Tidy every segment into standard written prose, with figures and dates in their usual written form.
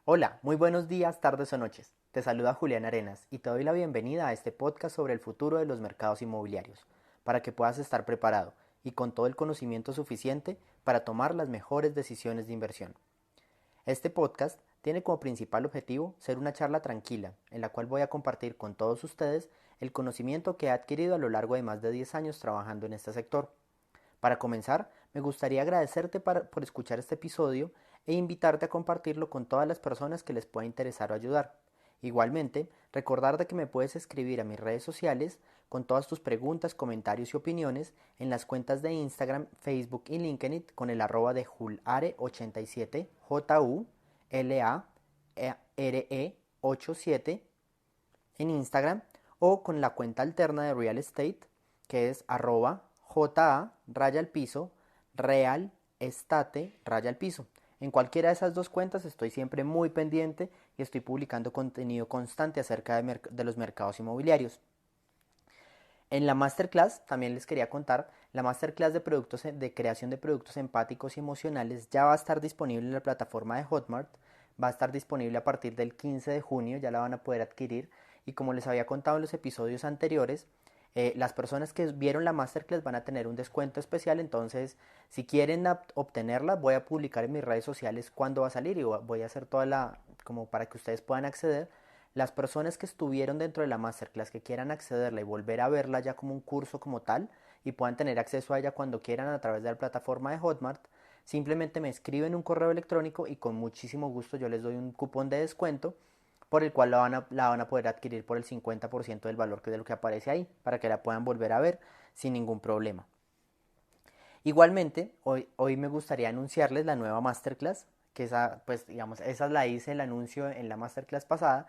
Hola, muy buenos días, tardes o noches. Te saluda Julián Arenas y te doy la bienvenida a este podcast sobre el futuro de los mercados inmobiliarios, para que puedas estar preparado y con todo el conocimiento suficiente para tomar las mejores decisiones de inversión. Este podcast tiene como principal objetivo ser una charla tranquila, en la cual voy a compartir con todos ustedes el conocimiento que he adquirido a lo largo de más de 10 años trabajando en este sector. Para comenzar, me gustaría agradecerte por escuchar este episodio e invitarte a compartirlo con todas las personas que les pueda interesar o ayudar. Igualmente, recordarte que me puedes escribir a mis redes sociales con todas tus preguntas, comentarios y opiniones en las cuentas de Instagram, Facebook y LinkedIn con el arroba de julare87, JULARE87 en Instagram o con la cuenta alterna de Real Estate que es arroba JA raya al piso Real Estate raya al piso. En cualquiera de esas dos cuentas estoy siempre muy pendiente y estoy publicando contenido constante acerca de los mercados inmobiliarios. En la masterclass también les quería contar, la masterclass de creación de productos empáticos y emocionales ya va a estar disponible en la plataforma de Hotmart, va a estar disponible a partir del 15 de junio, ya la van a poder adquirir y como les había contado en los episodios anteriores, las personas que vieron la masterclass van a tener un descuento especial, entonces si quieren obtenerla voy a publicar en mis redes sociales cuándo va a salir y voy a hacer toda como para que ustedes puedan acceder. Las personas que estuvieron dentro de la masterclass que quieran accederla y volver a verla ya como un curso como tal y puedan tener acceso a ella cuando quieran a través de la plataforma de Hotmart, simplemente me escriben un correo electrónico y con muchísimo gusto yo les doy un cupón de descuento por el cual la van a poder adquirir por el 50% del valor que de lo que aparece ahí, para que la puedan volver a ver sin ningún problema. Igualmente, hoy me gustaría anunciarles la nueva masterclass, que esa, pues digamos, esa la hice el anuncio en la masterclass pasada,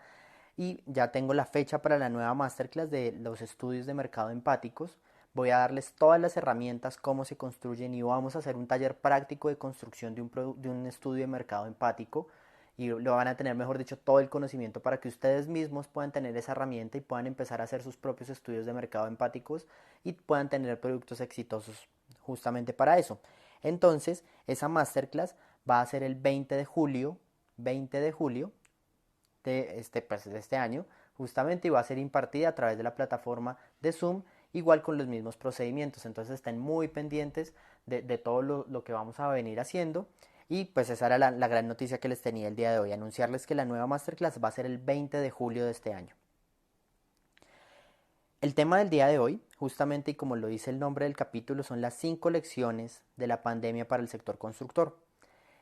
y ya tengo la fecha para la nueva masterclass de los estudios de mercado empáticos. Voy a darles todas las herramientas, cómo se construyen y vamos a hacer un taller práctico de construcción de un estudio de mercado empático y lo van a tener, mejor dicho, todo el conocimiento para que ustedes mismos puedan tener esa herramienta y puedan empezar a hacer sus propios estudios de mercado empáticos y puedan tener productos exitosos justamente para eso. Entonces, esa masterclass va a ser el 20 de julio de este año, justamente, y va a ser impartida a través de la plataforma de Zoom, igual con los mismos procedimientos. Entonces estén muy pendientes de todo lo que vamos a venir haciendo. Y pues esa era la gran noticia que les tenía el día de hoy, anunciarles que la nueva masterclass va a ser el 20 de julio de este año. El tema del día de hoy, justamente y como lo dice el nombre del capítulo, son las 5 lecciones de la pandemia para el sector constructor.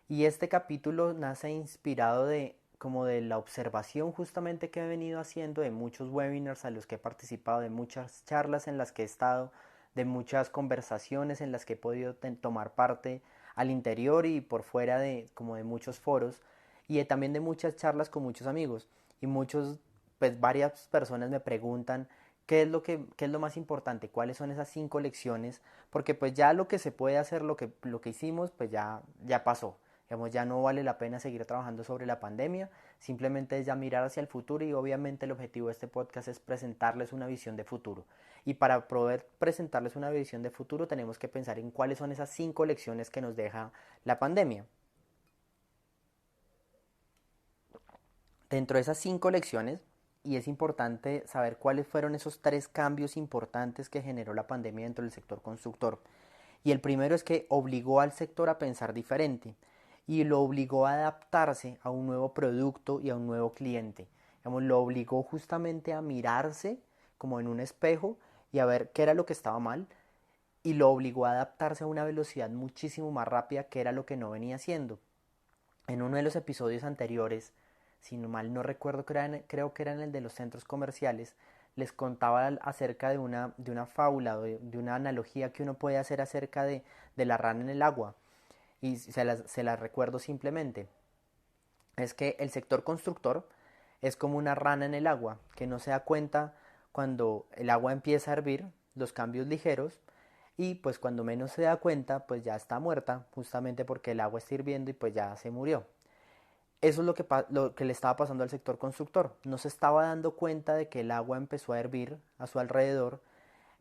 Y este capítulo nace inspirado de como de la observación justamente que he venido haciendo de muchos webinars a los que he participado, de muchas charlas en las que he estado, de muchas conversaciones en las que he podido tomar parte al interior y por fuera de como de muchos foros y también de muchas charlas con muchos amigos y pues varias personas me preguntan qué es lo más importante, cuáles son esas 5 lecciones, porque pues ya lo que se puede hacer, lo que hicimos, pues ya pasó. Digamos, ya no vale la pena seguir trabajando sobre la pandemia, simplemente es ya mirar hacia el futuro y obviamente el objetivo de este podcast es presentarles una visión de futuro. Y para poder presentarles una visión de futuro tenemos que pensar en cuáles son esas 5 lecciones que nos deja la pandemia. Dentro de esas 5 lecciones, y es importante saber cuáles fueron esos 3 cambios importantes que generó la pandemia dentro del sector constructor. Y el primero es que obligó al sector a pensar diferente y lo obligó a adaptarse a un nuevo producto y a un nuevo cliente. Digamos, lo obligó justamente a mirarse como en un espejo y a ver qué era lo que estaba mal y lo obligó a adaptarse a una velocidad muchísimo más rápida que era lo que no venía haciendo. En uno de los episodios anteriores, si mal no recuerdo, creo que era en el de los centros comerciales, les contaba acerca de una fábula, de una analogía que uno puede hacer acerca de la rana en el agua. Y se las recuerdo simplemente. Es que el sector constructor es como una rana en el agua, que no se da cuenta cuando el agua empieza a hervir, los cambios ligeros, y pues cuando menos se da cuenta, pues ya está muerta, justamente porque el agua está hirviendo y pues ya se murió. Eso es lo que le estaba pasando al sector constructor. No se estaba dando cuenta de que el agua empezó a hervir a su alrededor,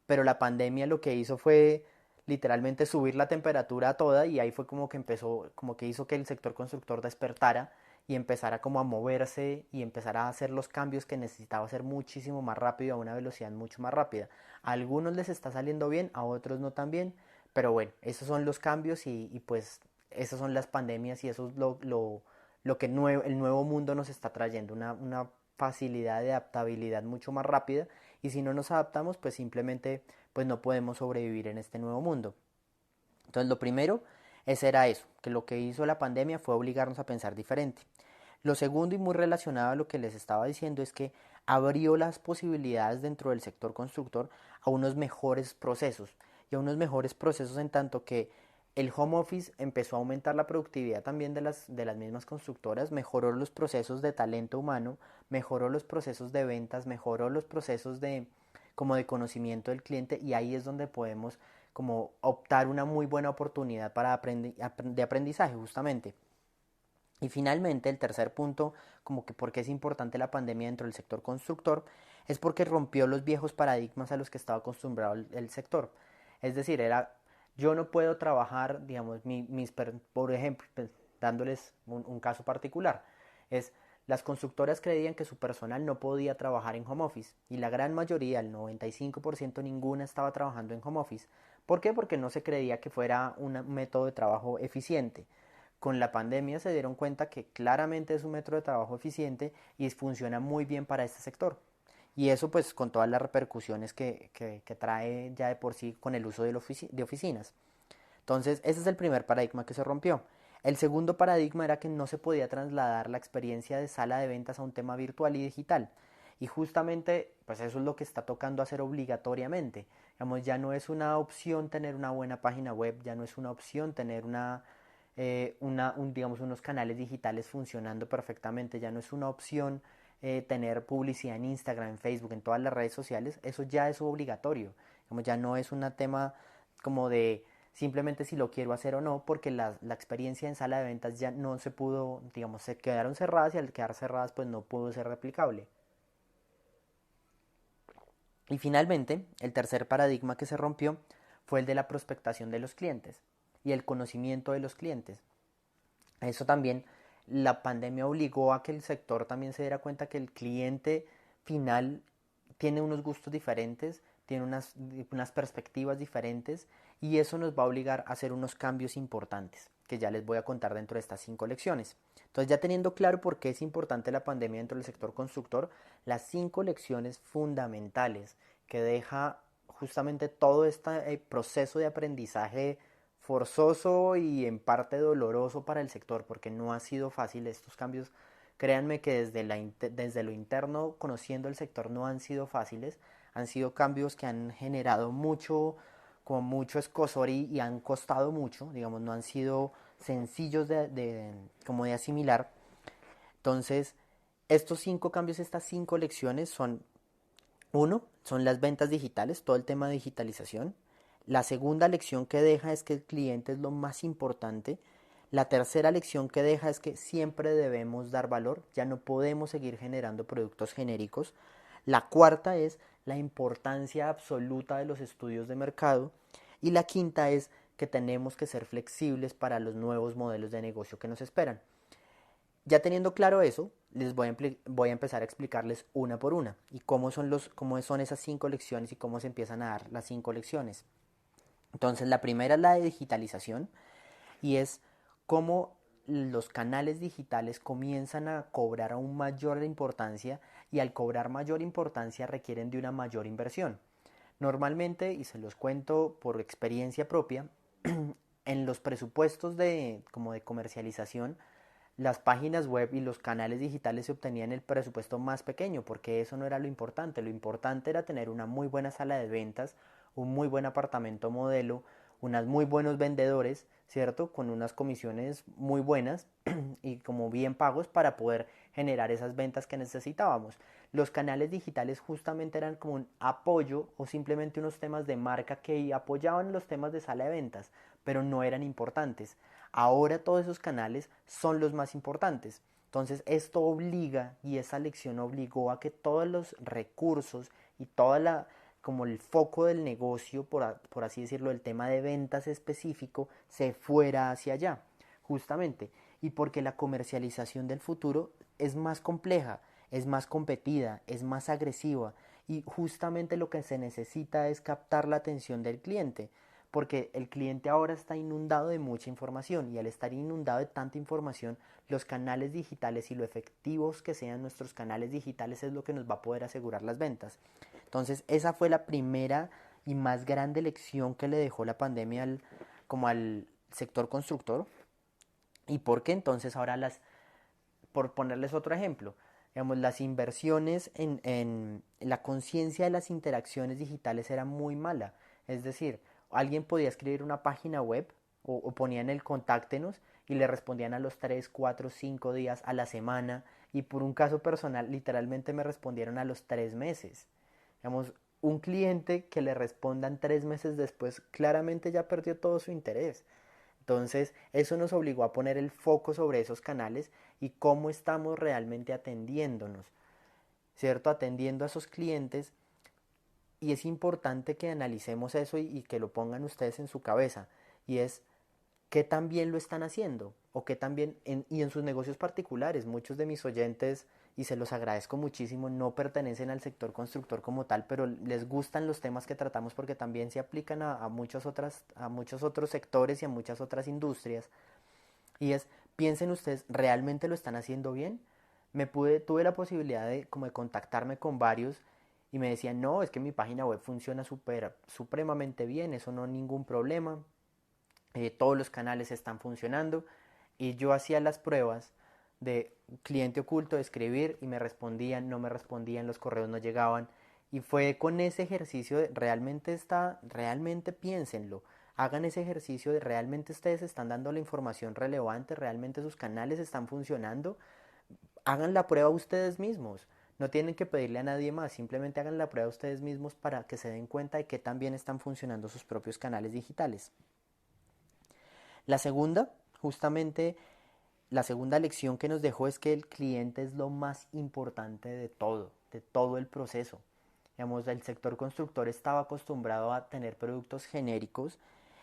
pero la pandemia lo que hizo fue literalmente subir la temperatura a toda y ahí fue como que empezó, como que hizo que el sector constructor despertara y empezara como a moverse y empezar a hacer los cambios que necesitaba hacer muchísimo más rápido, a una velocidad mucho más rápida. A algunos les está saliendo bien, a otros no tan bien, pero bueno, esos son los cambios y pues esas son las pandemias y eso es lo que el nuevo mundo nos está trayendo, una facilidad de adaptabilidad mucho más rápida y si no nos adaptamos pues simplemente pues no podemos sobrevivir en este nuevo mundo. Entonces lo primero era eso, que lo que hizo la pandemia fue obligarnos a pensar diferente. Lo segundo y muy relacionado a lo que les estaba diciendo es que abrió las posibilidades dentro del sector constructor a unos mejores procesos y a unos mejores procesos en tanto que el home office empezó a aumentar la productividad también de las mismas constructoras, mejoró los procesos de talento humano, mejoró los procesos de ventas, mejoró los procesos de como de conocimiento del cliente y ahí es donde podemos como optar una muy buena oportunidad para de aprendizaje justamente. Y finalmente, el tercer punto, como que por qué es importante la pandemia dentro del sector constructor, es porque rompió los viejos paradigmas a los que estaba acostumbrado el sector. Es decir, era, yo no puedo trabajar, digamos, por ejemplo, pues, dándoles un caso particular, es las constructoras creían que su personal no podía trabajar en home office y la gran mayoría, el 95%, ninguna estaba trabajando en home office. ¿Por qué? Porque no se creía que fuera un método de trabajo eficiente. Con la pandemia se dieron cuenta que claramente es un método de trabajo eficiente y funciona muy bien para este sector. Y eso pues con todas las repercusiones que trae ya de por sí con el uso de oficinas. Entonces ese es el primer paradigma que se rompió. El segundo paradigma era que no se podía trasladar la experiencia de sala de ventas a un tema virtual y digital. Y justamente pues eso es lo que está tocando hacer obligatoriamente. Digamos, ya no es una opción tener una buena página web, ya no es una opción tener digamos, unos canales digitales funcionando perfectamente, ya no es una opción tener publicidad en Instagram, en Facebook, en todas las redes sociales, eso ya es obligatorio, digamos, ya no es un tema como de simplemente si lo quiero hacer o no, porque la experiencia en sala de ventas ya no se pudo, digamos, se quedaron cerradas y al quedar cerradas pues no pudo ser replicable. Y finalmente, el tercer paradigma que se rompió fue el de la prospectación de los clientes y el conocimiento de los clientes. Eso también, la pandemia obligó a que el sector también se diera cuenta que el cliente final tiene unos gustos diferentes, tiene unas perspectivas diferentes y eso nos va a obligar a hacer unos cambios importantes que ya les voy a contar dentro de estas 5 lecciones. Entonces ya teniendo claro por qué es importante la pandemia dentro del sector constructor, las 5 lecciones fundamentales que deja justamente todo este proceso de aprendizaje forzoso y en parte doloroso para el sector porque no ha sido fácil estos cambios. Créanme que desde lo interno, conociendo el sector, no han sido fáciles. Han sido cambios que han generado mucho, como mucho escozor y han costado mucho. Digamos, no han sido sencillos como de asimilar. Entonces, estos 5 cambios, estas 5 lecciones son, uno, son las ventas digitales, todo el tema de digitalización. La segunda lección que deja es que el cliente es lo más importante. La tercera lección que deja es que siempre debemos dar valor, ya no podemos seguir generando productos genéricos. La cuarta es la importancia absoluta de los estudios de mercado. Y la quinta es que tenemos que ser flexibles para los nuevos modelos de negocio que nos esperan. Ya teniendo claro eso, voy a empezar a explicarles una por una y cómo son esas 5 lecciones y cómo se empiezan a dar las 5 lecciones. Entonces, la primera es la de digitalización y es cómo los canales digitales comienzan a cobrar aún mayor importancia y al cobrar mayor importancia requieren de una mayor inversión. Normalmente, y se los cuento por experiencia propia, en los presupuestos como de comercialización, las páginas web y los canales digitales se obtenían el presupuesto más pequeño porque eso no era lo importante era tener una muy buena sala de ventas, un muy buen apartamento modelo, unos muy buenos vendedores, ¿cierto? Con unas comisiones muy buenas y como bien pagos para poder generar esas ventas que necesitábamos. Los canales digitales justamente eran como un apoyo o simplemente unos temas de marca que apoyaban los temas de sala de ventas, pero no eran importantes. Ahora todos esos canales son los más importantes. Entonces esto obliga y esa lección obligó a que todos los recursos y toda la como el foco del negocio, por así decirlo, el tema de ventas específico, se fuera hacia allá, justamente. y porque la comercialización del futuro es más compleja, es más competida, es más agresiva y justamente lo que se necesita es captar la atención del cliente, porque el cliente ahora está inundado de mucha información y al estar inundado de tanta información, los canales digitales y lo efectivos que sean nuestros canales digitales es lo que nos va a poder asegurar las ventas. Entonces, esa fue la primera y más grande lección que le dejó la pandemia como al sector constructor. ¿Y por qué entonces ahora por ponerles otro ejemplo, digamos, las inversiones en la conciencia de las interacciones digitales era muy mala? Es decir, alguien podía escribir una página web o ponían el contáctenos y le respondían a los 3 4 5 días a la semana y por un caso personal literalmente me respondieron a los 3 meses. Digamos, un cliente que le respondan 3 meses después claramente ya perdió todo su interés. Entonces, eso nos obligó a poner el foco sobre esos canales y cómo estamos realmente atendiéndonos, ¿cierto? Atendiendo a esos clientes. Y es importante que analicemos eso y que lo pongan ustedes en su cabeza. Y es qué tan bien lo están haciendo o qué tan bien y en sus negocios particulares. Muchos de mis oyentes, y se los agradezco muchísimo, no pertenecen al sector constructor como tal, pero les gustan los temas que tratamos porque también se aplican a muchos otros sectores y a muchas otras industrias. Y es, piensen ustedes, ¿realmente lo están haciendo bien? Tuve la posibilidad de, como de contactarme con varios y me decían, no, es que mi página web funciona supremamente bien, eso no es ningún problema, todos los canales están funcionando y yo hacía las pruebas de cliente oculto, de escribir y me respondían, no me respondían, los correos no llegaban y fue con ese ejercicio de realmente piénsenlo, hagan ese ejercicio de realmente ustedes están dando la información relevante, realmente sus canales están funcionando, hagan la prueba ustedes mismos. No tienen que pedirle a nadie más, simplemente hagan la prueba ustedes mismos para que se den cuenta de que también están funcionando sus propios canales digitales. La segunda, justamente, la segunda lección que nos dejó es que el cliente es lo más importante de todo el proceso. Digamos, el sector constructor estaba acostumbrado a tener productos genéricos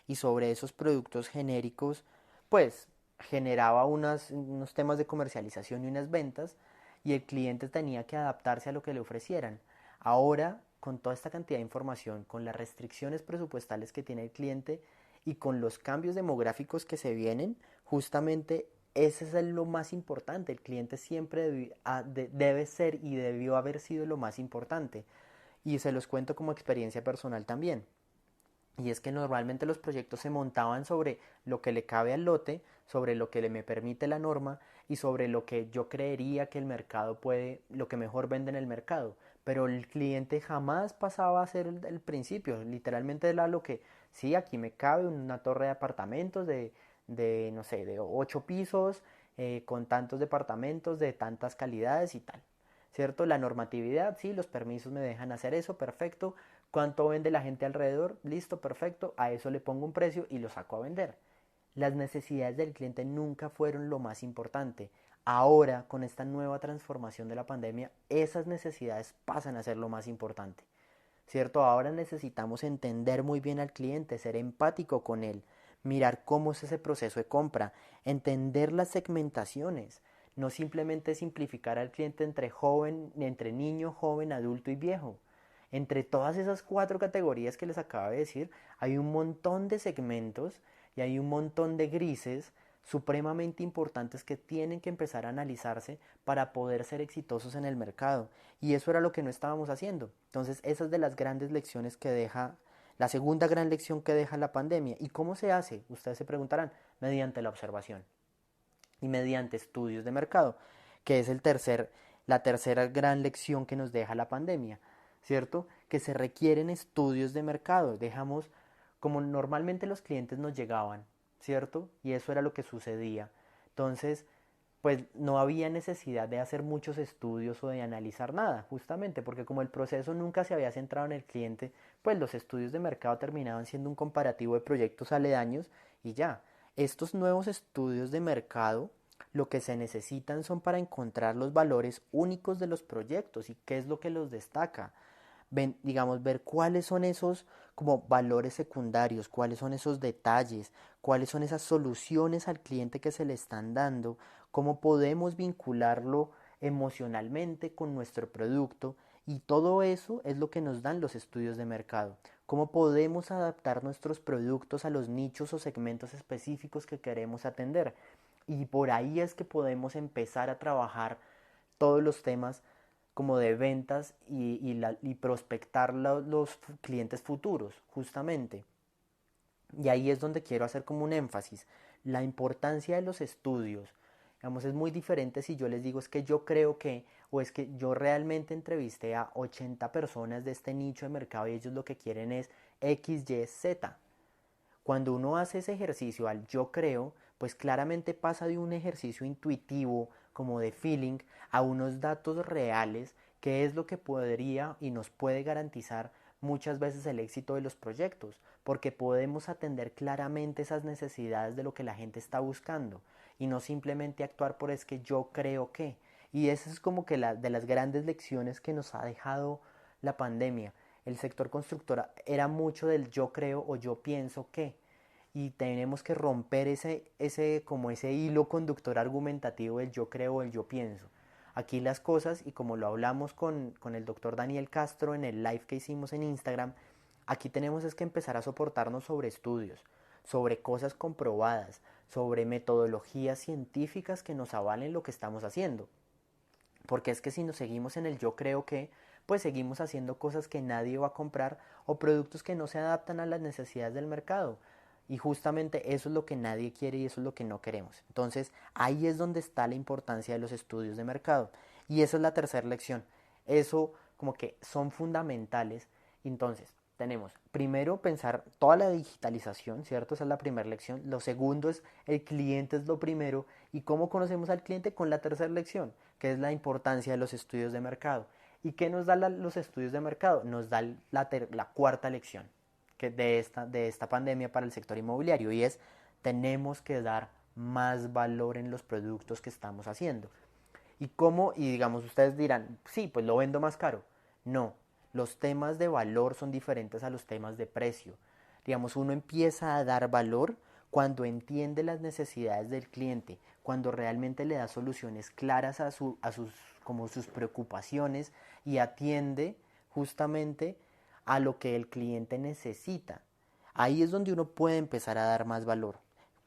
y sobre esos productos genéricos, pues generaba unos temas de comercialización y unas ventas y el cliente tenía que adaptarse a lo que le ofrecieran. Ahora, con toda esta cantidad de información, con las restricciones presupuestales que tiene el cliente y con los cambios demográficos que se vienen, justamente ese es lo más importante. El cliente siempre debe ser y debió haber sido lo más importante. Y se los cuento como experiencia personal también. Y es que normalmente los proyectos se montaban sobre lo que le cabe al lote, sobre lo que le me permite la norma y sobre lo que yo creería que el mercado puede, lo que mejor vende en el mercado. Pero el cliente jamás pasaba a ser el principio. Literalmente era lo que, sí, aquí me cabe una torre de apartamentos de no sé, de 8 pisos, con tantos departamentos, de tantas calidades y tal. ¿Cierto? La normatividad, sí, los permisos me dejan hacer eso, perfecto. ¿Cuánto vende la gente alrededor? Listo, perfecto. A eso le pongo un precio y lo saco a vender. Las necesidades del cliente nunca fueron lo más importante. Ahora, con esta nueva transformación de la pandemia, esas necesidades pasan a ser lo más importante. ¿Cierto? Ahora necesitamos entender muy bien al cliente, ser empático con él, mirar cómo es ese proceso de compra, entender las segmentaciones, no simplemente simplificar al cliente entre joven, entre niño, joven, adulto y viejo. Entre todas esas 4 categorías que les acabo de decir, hay un montón de segmentos y hay un montón de grises supremamente importantes que tienen que empezar a analizarse para poder ser exitosos en el mercado. Y eso era lo que no estábamos haciendo. Entonces, esa es de las grandes lecciones que deja, la segunda gran lección que deja la pandemia. ¿Y cómo se hace? Ustedes se preguntarán, mediante la observación y mediante estudios de mercado, que es la tercera gran lección que nos deja la pandemia, ¿cierto? Que se requieren estudios de mercado. Dejamos, como normalmente los clientes nos llegaban, ¿cierto? Y eso era lo que sucedía. Entonces, pues no había necesidad de hacer muchos estudios o de analizar nada, justamente porque como el proceso nunca se había centrado en el cliente, pues los estudios de mercado terminaban siendo un comparativo de proyectos aledaños y ya. Estos nuevos estudios de mercado lo que se necesitan son para encontrar los valores únicos de los proyectos y qué es lo que los destaca. digamos, ver cuáles son esos como valores secundarios, cuáles son esos detalles, cuáles son esas soluciones al cliente que se le están dando, cómo podemos vincularlo emocionalmente con nuestro producto, y todo eso es lo que nos dan los estudios de mercado. Cómo podemos adaptar nuestros productos a los nichos o segmentos específicos que queremos atender. Y por ahí es que podemos empezar a trabajar todos los temas como de ventas y prospectar los clientes futuros, justamente. Y ahí es donde quiero hacer como un énfasis. La importancia de los estudios. Digamos, es muy diferente si yo les digo es que yo creo que, o es que yo realmente entrevisté a 80 personas de este nicho de mercado y ellos lo que quieren es X, Y, Z. Cuando uno hace ese ejercicio al yo creo, pues claramente pasa de un ejercicio intuitivo, como de feeling, a unos datos reales, que es lo que podría y nos puede garantizar muchas veces el éxito de los proyectos, porque podemos atender claramente esas necesidades de lo que la gente está buscando y no simplemente actuar por es que yo creo que. Y esa es como que de las grandes lecciones que nos ha dejado la pandemia. El sector constructor era mucho del yo creo o yo pienso que, y tenemos que romper como ese hilo conductor argumentativo del yo creo o el yo pienso. Aquí las cosas, y como lo hablamos con el doctor Daniel Castro en el live que hicimos en Instagram, aquí tenemos es que empezar a soportarnos sobre estudios, sobre cosas comprobadas, sobre metodologías científicas que nos avalen lo que estamos haciendo. Porque es que si nos seguimos en el yo creo que, pues seguimos haciendo cosas que nadie va a comprar o productos que no se adaptan a las necesidades del mercado. Y justamente eso es lo que nadie quiere y eso es lo que no queremos. Entonces ahí es donde está la importancia de los estudios de mercado. Y esa es la tercera lección. Eso como que son fundamentales. Entonces tenemos primero pensar toda la digitalización, ¿cierto? Esa es la primera lección. Lo segundo es el cliente es lo primero. ¿Y cómo conocemos al cliente? Con la tercera lección, que es la importancia de los estudios de mercado. ¿Y qué nos da los estudios de mercado? Nos da la cuarta lección que de esta pandemia para el sector inmobiliario, y es tenemos que dar más valor en los productos que estamos haciendo. ¿Y cómo? Y digamos, ustedes dirán, sí, pues lo vendo más caro. No, los temas de valor son diferentes a los temas de precio. Digamos, uno empieza a dar valor cuando entiende las necesidades del cliente, cuando realmente le da soluciones claras como sus preocupaciones y atiende justamente a lo que el cliente necesita. Ahí es donde uno puede empezar a dar más valor,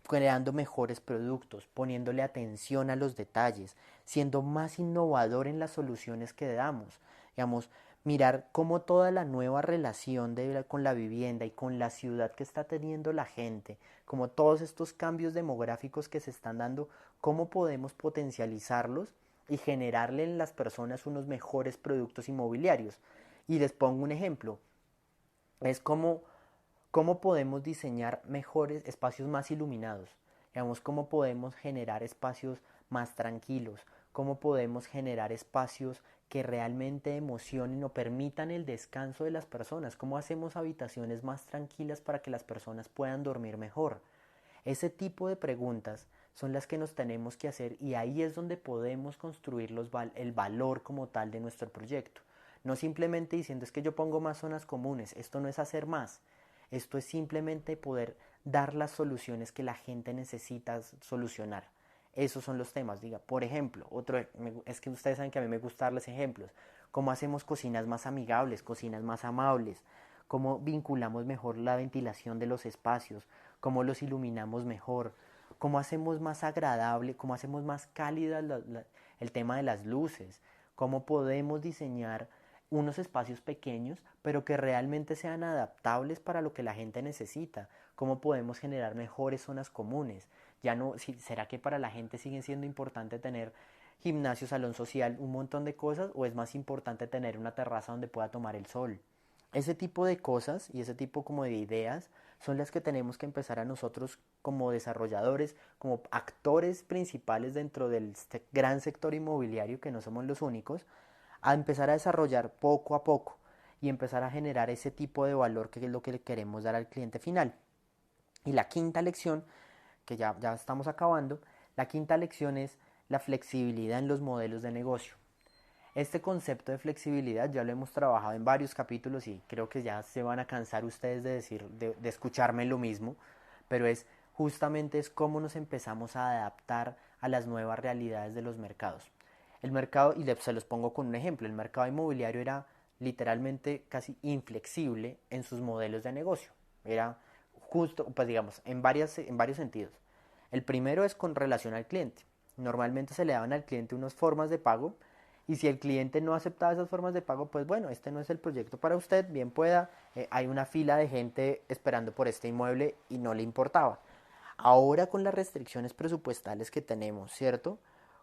creando mejores productos, poniéndole atención a los detalles, siendo más innovador en las soluciones que damos. Digamos, mirar cómo toda la nueva relación con la vivienda y con la ciudad que está teniendo la gente, como todos estos cambios demográficos que se están dando, cómo podemos potencializarlos y generarle en las personas unos mejores productos inmobiliarios. Y les pongo un ejemplo. Es como cómo podemos diseñar mejores espacios más iluminados. Digamos, cómo podemos generar espacios más tranquilos, cómo podemos generar espacios que realmente emocionen o permitan el descanso de las personas, cómo hacemos habitaciones más tranquilas para que las personas puedan dormir mejor. Ese tipo de preguntas son las que nos tenemos que hacer, y ahí es donde podemos construir el valor como tal de nuestro proyecto. No simplemente diciendo es que yo pongo más zonas comunes, esto no es hacer más, esto es simplemente poder dar las soluciones que la gente necesita solucionar. Esos son los temas, diga, por ejemplo, es que ustedes saben que a mí me gusta darles ejemplos, cómo hacemos cocinas más amigables, cocinas más amables, cómo vinculamos mejor la ventilación de los espacios, cómo los iluminamos mejor, cómo hacemos más agradable, cómo hacemos más cálida el tema de las luces, cómo podemos diseñar unos espacios pequeños, pero que realmente sean adaptables para lo que la gente necesita, cómo podemos generar mejores zonas comunes. Ya no, ¿será que para la gente sigue siendo importante tener gimnasio, salón social, un montón de cosas, o es más importante tener una terraza donde pueda tomar el sol? Ese tipo de cosas y ese tipo como de ideas son las que tenemos que empezar a nosotros como desarrolladores, como actores principales dentro del gran sector inmobiliario, que no somos los únicos, a empezar a desarrollar poco a poco y empezar a generar ese tipo de valor que es lo que le queremos dar al cliente final. Y la quinta lección, que ya estamos acabando, la quinta lección es la flexibilidad en los modelos de negocio. Este concepto de flexibilidad ya lo hemos trabajado en varios capítulos y creo que ya se van a cansar ustedes de escucharme lo mismo, pero justamente es cómo nos empezamos a adaptar a las nuevas realidades de los mercados. El mercado, y se los pongo con un ejemplo, el mercado inmobiliario era literalmente casi inflexible en sus modelos de negocio. Era justo, pues digamos, en varios sentidos. El primero es con relación al cliente. Normalmente se le daban al cliente unas formas de pago y si el cliente no aceptaba esas formas de pago, pues bueno, este no es el proyecto para usted, bien pueda, hay una fila de gente esperando por este inmueble y no le importaba. Ahora con las restricciones presupuestales que tenemos, ¿cierto?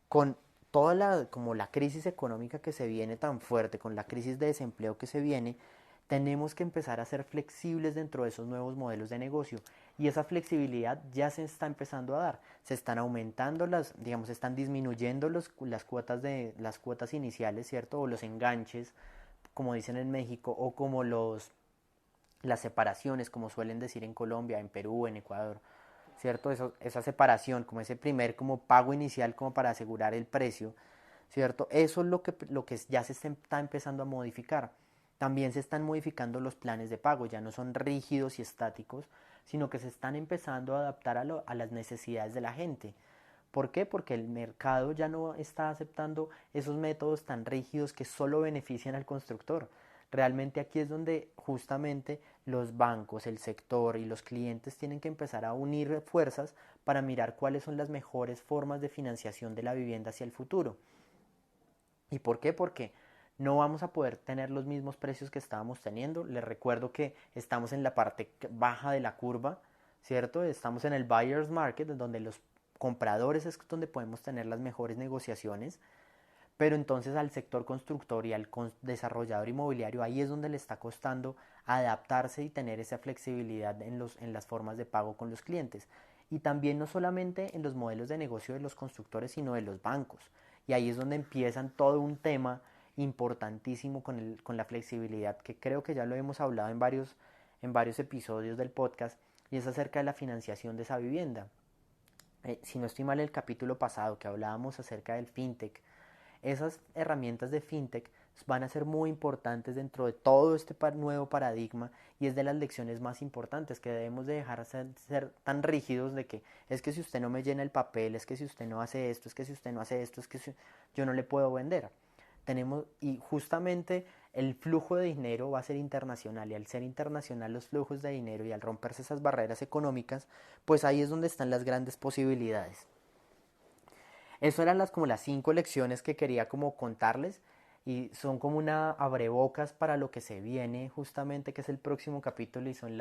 Con toda como la crisis económica que se viene tan fuerte, con la crisis de desempleo que se viene, tenemos que empezar a ser flexibles dentro de esos nuevos modelos de negocio y esa flexibilidad ya se está empezando a dar. Se están aumentando digamos, se están disminuyendo las cuotas iniciales, ¿cierto? O los enganches, como dicen en México, o como las separaciones, como suelen decir en Colombia, en Perú, en Ecuador, ¿cierto? Esa separación, como ese primer como pago inicial como para asegurar el precio, ¿cierto? Eso es lo que ya se está empezando a modificar. También se están modificando los planes de pago, ya no son rígidos y estáticos, sino que se están empezando a adaptar a las necesidades de la gente. ¿Por qué? Porque el mercado ya no está aceptando esos métodos tan rígidos que solo benefician al constructor. Realmente aquí es donde justamente los bancos, el sector y los clientes tienen que empezar a unir fuerzas para mirar cuáles son las mejores formas de financiación de la vivienda hacia el futuro. ¿Y por qué? Porque no vamos a poder tener los mismos precios que estábamos teniendo. Les recuerdo que estamos en la parte baja de la curva, ¿cierto? Estamos en el buyer's market, donde los compradores es donde podemos tener las mejores negociaciones, pero entonces al sector constructor y al desarrollador inmobiliario ahí es donde le está costando adaptarse y tener esa flexibilidad en las formas de pago con los clientes. Y también no solamente en los modelos de negocio de los constructores, sino de los bancos. Y ahí es donde empiezan todo un tema importantísimo con la flexibilidad, que creo que ya lo hemos hablado en varios episodios del podcast, y es acerca de la financiación de esa vivienda. Si no estoy mal, el capítulo pasado que hablábamos acerca del fintech, esas herramientas de fintech van a ser muy importantes dentro de todo este nuevo paradigma y es de las lecciones más importantes que debemos de dejar de ser tan rígidos de que es que si usted no me llena el papel, es que si usted no hace esto, es que si usted no hace esto, es que yo no le puedo vender. Y justamente el flujo de dinero va a ser internacional y al ser internacional los flujos de dinero y al romperse esas barreras económicas, pues ahí es donde están las grandes posibilidades. Eso eran como las 5 lecciones que quería como contarles y son como una abrebocas para lo que se viene justamente, que es el próximo capítulo y son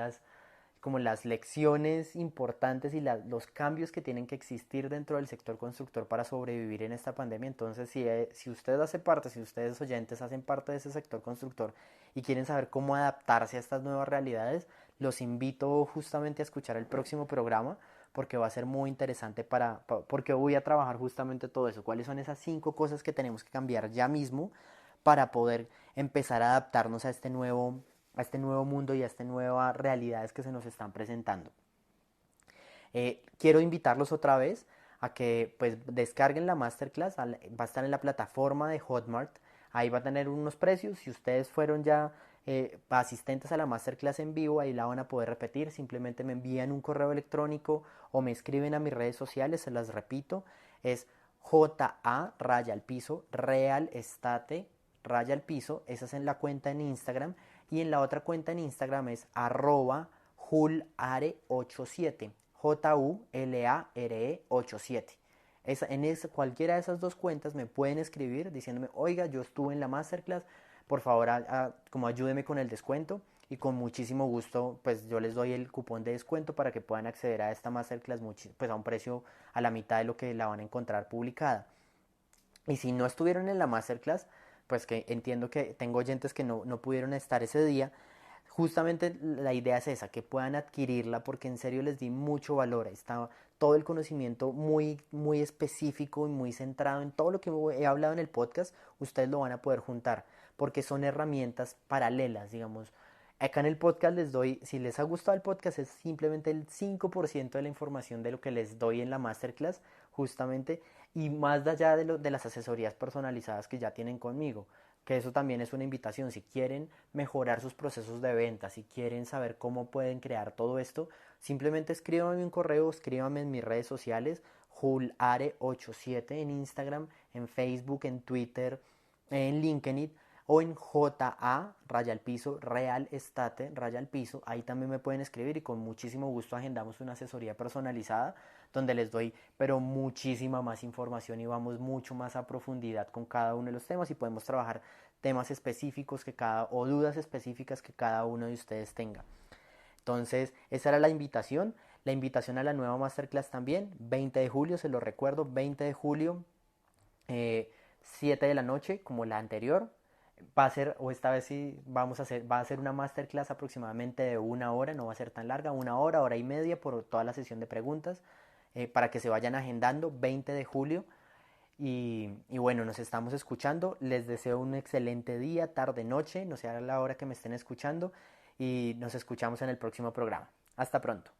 como las lecciones importantes y los cambios que tienen que existir dentro del sector constructor para sobrevivir en esta pandemia. Entonces, si usted hace parte, si ustedes oyentes hacen parte de ese sector constructor y quieren saber cómo adaptarse a estas nuevas realidades, los invito justamente a escuchar el próximo programa porque va a ser muy interesante porque voy a trabajar justamente todo eso. ¿Cuáles son esas 5 cosas que tenemos que cambiar ya mismo para poder empezar a adaptarnos a este nuevo mundo y a estas nuevas realidades que se nos están presentando? Quiero invitarlos otra vez a que pues descarguen la masterclass, va a estar en la plataforma de Hotmart, ahí va a tener unos precios, si ustedes fueron ya asistentes a la masterclass en vivo, ahí la van a poder repetir, simplemente me envían un correo electrónico o me escriben a mis redes sociales, se las repito, es real estate esa es en la cuenta en Instagram y en la otra cuenta en Instagram es @julare87, JULARE87. Cualquiera de esas 2 cuentas me pueden escribir diciéndome, oiga, yo estuve en la masterclass, por favor, como ayúdeme con el descuento y con muchísimo gusto, pues yo les doy el cupón de descuento para que puedan acceder a esta masterclass pues a un precio a la mitad de lo que la van a encontrar publicada. Y si no estuvieron en la masterclass, pues que entiendo que tengo oyentes que no pudieron estar ese día, justamente la idea es esa, que puedan adquirirla porque en serio les di mucho valor. Está todo el conocimiento muy, muy específico y muy centrado en todo lo que he hablado en el podcast, ustedes lo van a poder juntar porque son herramientas paralelas, digamos. Acá en el podcast les doy, si les ha gustado el podcast, es simplemente el 5% de la información de lo que les doy en la masterclass, justamente, y más allá de las asesorías personalizadas que ya tienen conmigo, que eso también es una invitación. Si quieren mejorar sus procesos de venta, si quieren saber cómo pueden crear todo esto, simplemente escríbanme un correo, escríbanme en mis redes sociales, julare87 en Instagram, en Facebook, en Twitter, en LinkedIn o en JA, raya al piso, Real Estate, raya al piso. Ahí también me pueden escribir y con muchísimo gusto agendamos una asesoría personalizada donde les doy pero muchísima más información y vamos mucho más a profundidad con cada uno de los temas y podemos trabajar temas específicos o dudas específicas que cada uno de ustedes tenga. Entonces, esa era la invitación a la nueva masterclass también, 20 de julio, se lo recuerdo, 20 de julio, 7 de la noche, como la anterior. Va a ser, o esta vez sí vamos a hacer, va a ser una masterclass aproximadamente de 1 hora, no va a ser tan larga, 1 hora, hora y media por toda la sesión de preguntas, para que se vayan agendando, 20 de julio. Y bueno, nos estamos escuchando. Les deseo un excelente día, tarde, noche, no sé a la hora que me estén escuchando. Y nos escuchamos en el próximo programa. Hasta pronto.